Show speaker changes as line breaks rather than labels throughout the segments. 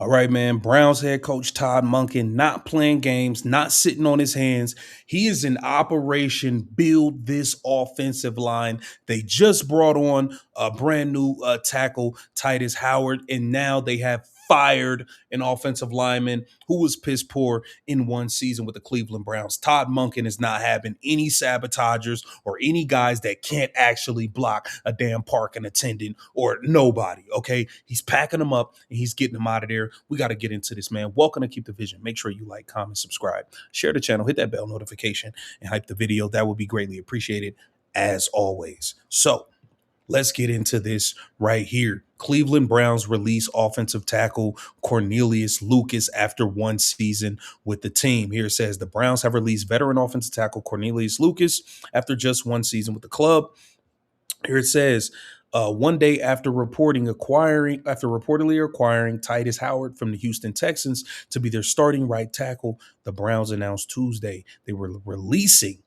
All right, man. Browns head coach Todd Monken not playing games, not sitting on his hands. He is in operation build this offensive line. They just brought on a brand new tackle, Titus Howard, and now they have fired an offensive lineman who was piss poor in one season with the Cleveland Browns. Todd Monken is not having any sabotagers or any guys that can't actually block a damn parking attendant or nobody, okay? He's packing them up and he's getting them out of there. We got to get into this, man. Welcome to Keep the Vision. Make sure you like, comment, subscribe, share the channel, hit that bell notification, and hype the video. That would be greatly appreciated as always. So let's get into this right here. Cleveland Browns release offensive tackle Cornelius Lucas after one season with the team. Here it says the Browns have released veteran offensive tackle Cornelius Lucas after just one season with the club. Here it says, one day after reportedly acquiring Titus Howard from the Houston Texans to be their starting right tackle, the Browns announced Tuesday they were releasing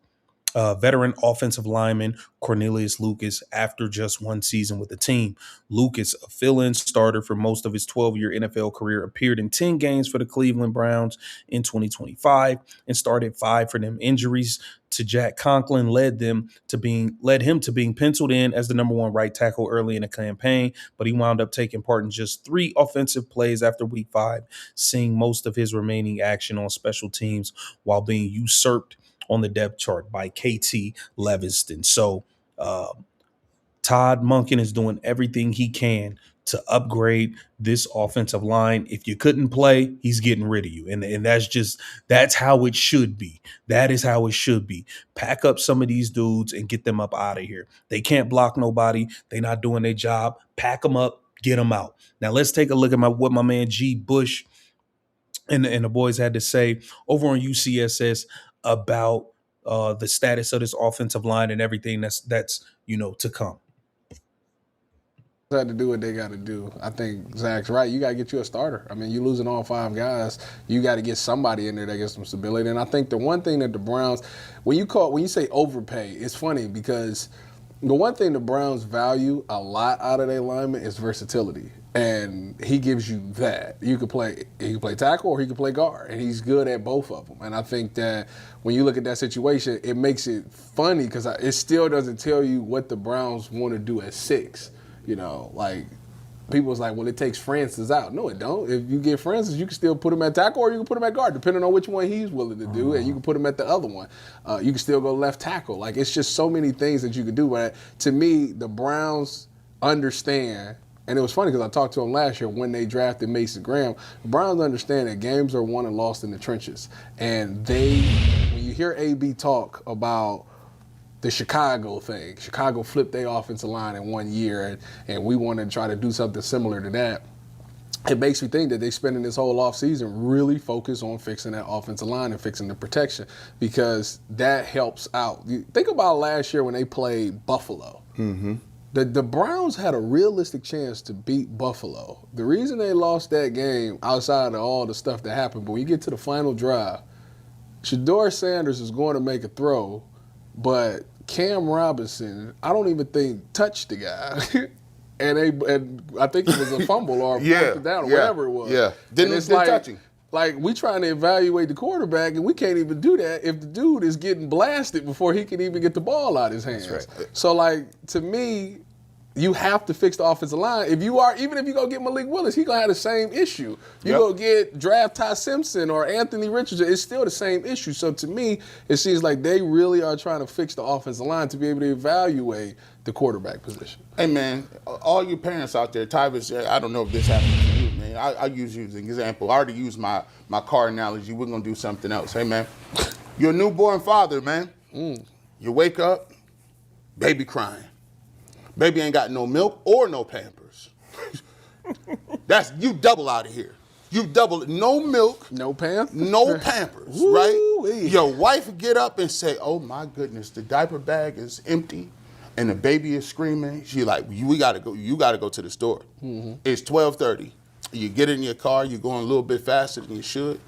veteran offensive lineman Cornelius Lucas after just one season with the team. Lucas, a fill-in starter for most of his 12-year NFL career, appeared in 10 games for the Cleveland Browns in 2025 and started 5 for them. Injuries to Jack Conklin led him to being penciled in as the number one right tackle early in the campaign, but he wound up taking part in just 3 offensive plays after week 5, seeing most of his remaining action on special teams while being usurped on the depth chart by KT Levinston. So Todd Monken is doing everything he can to upgrade this offensive line. If you couldn't play, he's getting rid of you. And that's how it should be. That is how it should be. Pack up some of these dudes and get them up out of here. They can't block nobody. They're not doing their job. Pack them up, get them out. Now let's take a look at what my man G. Bush and the boys had to say over on UCSS about the status of this offensive line and everything that's to come.
Had to do what they got to do. I think Zach's right. You got to get you a starter. I mean, you're losing all 5 guys. You got to get somebody in there that gets some stability. And I think the one thing that the Browns, when you say overpay, it's funny because the one thing the Browns value a lot out of their linemen is versatility. And he gives you that. He can play tackle or he can play guard, and he's good at both of them. And I think that when you look at that situation, it makes it funny because it still doesn't tell you what the Browns want to do at 6. Like people was like, well, it takes Francis out. No, it don't. If you get Francis, you can still put him at tackle or you can put him at guard, depending on which one he's willing to do, and you can put him at the other one. You can still go left tackle. Like, it's just so many things that you can do. But to me, the Browns understand. And it was funny because I talked to them last year when they drafted Mason Graham. The Browns understand that games are won and lost in the trenches. And when you hear AB talk about the Chicago thing, Chicago flipped their offensive line in 1 year, and we want to try to do something similar to that. It makes me think that they're spending this whole offseason really focused on fixing that offensive line and fixing the protection because that helps out. Think about last year when they played Buffalo. Mm-hmm. The Browns had a realistic chance to beat Buffalo. The reason they lost that game, outside of all the stuff that happened, but when you get to the final drive, Shedeur Sanders is going to make a throw, but Cam Robinson, I don't even think touched the guy. and I think it was a fumble or it down or whatever it was.
Yeah, didn't touch him.
Like, we trying to evaluate the quarterback, and we can't even do that if the dude is getting blasted before he can even get the ball out of his hands.
That's right.
So, like, to me, you have to fix the offensive line. Even if you go get Malik Willis, he's going to have the same issue. You go get draft Ty Simpson or Anthony Richardson, it's still the same issue. So, to me, it seems like they really are trying to fix the offensive line to be able to evaluate the quarterback position.
Hey, man, all you parents out there, Tyvis, I don't know if this happens to you, man. I use you as an example. I already used my car analogy. We're going to do something else. Hey, man, you're a newborn father, man. You wake up, baby crying. Baby ain't got no milk or no Pampers. You double out of here. You double, no milk.
No Pampers?
No Pampers, right? Your wife get up and say, oh, my goodness, the diaper bag is empty and the baby is screaming. She like, we got to go. You got to go to the store. Mm-hmm. It's 12:30. You get in your car. You're going a little bit faster than you should.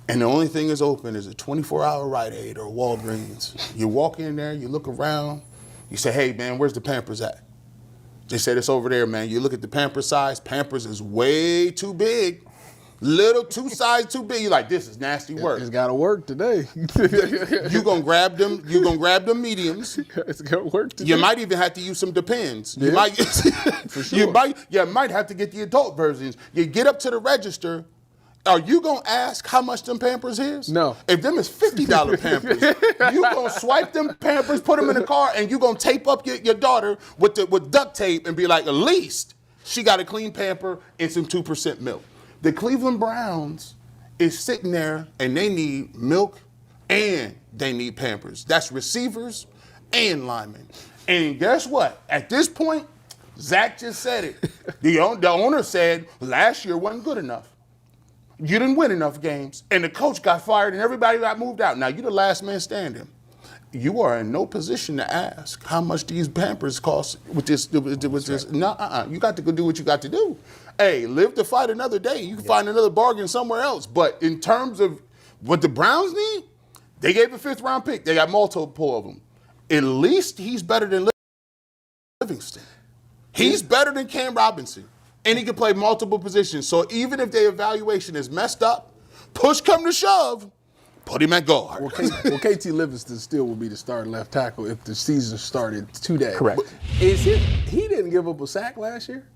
And the only thing is open is a 24-hour Rite Aid or Walgreens. You walk in there. You look around. You say, hey, man, where's the Pampers at? They said it's over there, man. You look at the Pampers size. Pampers is way too big. Little two size too big. You're like, this is nasty work.
It's got to work today.
You gonna grab them. You gonna grab them mediums.
It's got to work today.
You might even have to use some Depends. You
Yeah.
might.
For sure.
You might have to get the adult versions. You get up to the register. Are you gonna ask how much them Pampers is?
No.
If them is $50 Pampers, you gonna swipe them Pampers, put them in the car, and you gonna tape up your daughter with duct tape and be like, at least she got a clean pamper and some 2% milk. The Cleveland Browns is sitting there and they need milk and they need Pampers. That's receivers and linemen. And guess what? At this point, Zach just said it. The owner said last year wasn't good enough. You didn't win enough games, and the coach got fired, and everybody got moved out. Now, you're the last man standing. You are in no position to ask how much these Pampers cost with this. No, you got to go do what you got to do. Hey, live to fight another day. You can find another bargain somewhere else. But in terms of what the Browns need, they gave a 5th-round pick. They got multiple of them. At least he's better than Livingston. He's better than Cam Robinson. And he can play multiple positions. So even if their evaluation is messed up, push come to shove, put him at guard.
Well, KT Livingston still would be the starting left tackle if the season started today.
Correct.
He didn't give up a sack last year?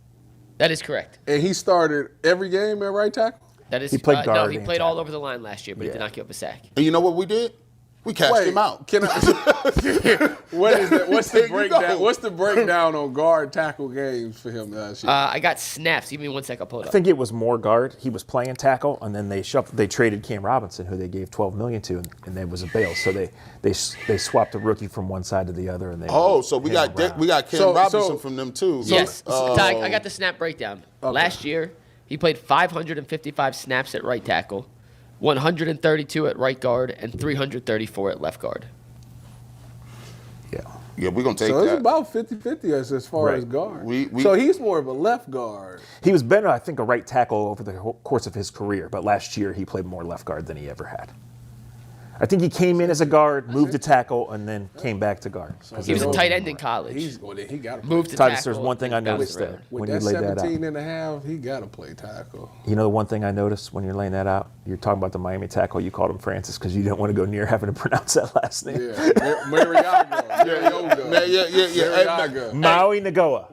That is correct.
And he started every game at right tackle?
That is.
He played
No,
guard
he
and
played all
tackle.
over the line last year, but he did not give up a sack.
And you know what we did? We cashed him out.
Can I, what is that? What's
There
the
you
breakdown?
go.
What's the breakdown on guard tackle games for him last year?
I got snaps. Give me 1 second. I'll pull it
I
up.
think it was more guard. He was playing tackle, and then they traded Cam Robinson, who they gave $12 million to, and there was a bail. So they swapped a rookie from one side to the other, and they
So we got Cam Robinson from them too.
Yes. I got the snap breakdown.
Okay.
Last year, he played 555 snaps at right tackle, 132 at right guard, and 334 at left guard.
Yeah, we're gonna take
So it's
that.
about 50-50 as far
Right.
as guard.
We-
So he's more of a left guard.
He was better, I think, a right tackle over the course of his career, but last year he played more left guard than he ever had. I think he came in as a guard, moved to tackle, and then came back to guard.
He was a tight end in college.
He got to
Moved to
Titus,
tackle.
there's one thing I
bounced
noticed
around.
there
With
when you
that
laid that
17
out.
and a half, he got to play tackle.
You know the one thing I noticed when you're laying that out? You're talking about the Miami tackle. You called him Francis because you didn't want to go near having to pronounce that last name.
Yeah, Mariaga.
Yeah.
Maui Nagoa.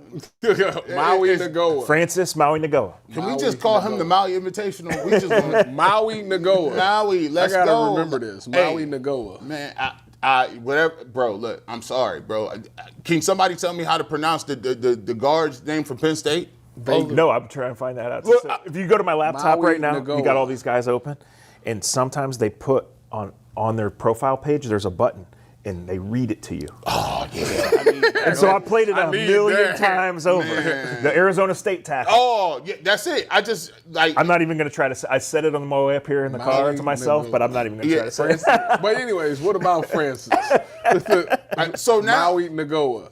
Maui Nagoa.
Francis Maui Nagoa.
Can we just call him the Maui Invitational? We just gonna,
Maui Nagoa.
Maui. Let's
I gotta
go.
remember this.
Hey,
Maui Nagoa.
Man, whatever, bro. Look, I'm sorry, bro. Can somebody tell me how to pronounce the guard's name from Penn State?
No, I'm trying to find that out.
Look,
So if you go to my laptop
Maui
right now,
Nagoa.
you got all these guys open, and sometimes they put on their profile page, there's a button, and they read it to you.
Oh yeah.
And so I played it a
need
million
that.
times over. The Arizona State tackle.
Oh yeah, that's it. I just like.
I'm not even going to try to say. I said it on my way up here in the car
Maui
to myself,
Nagoa.
but I'm not even going to try to say it.
But anyways, what about Francis?
So now
Maui Nagoa.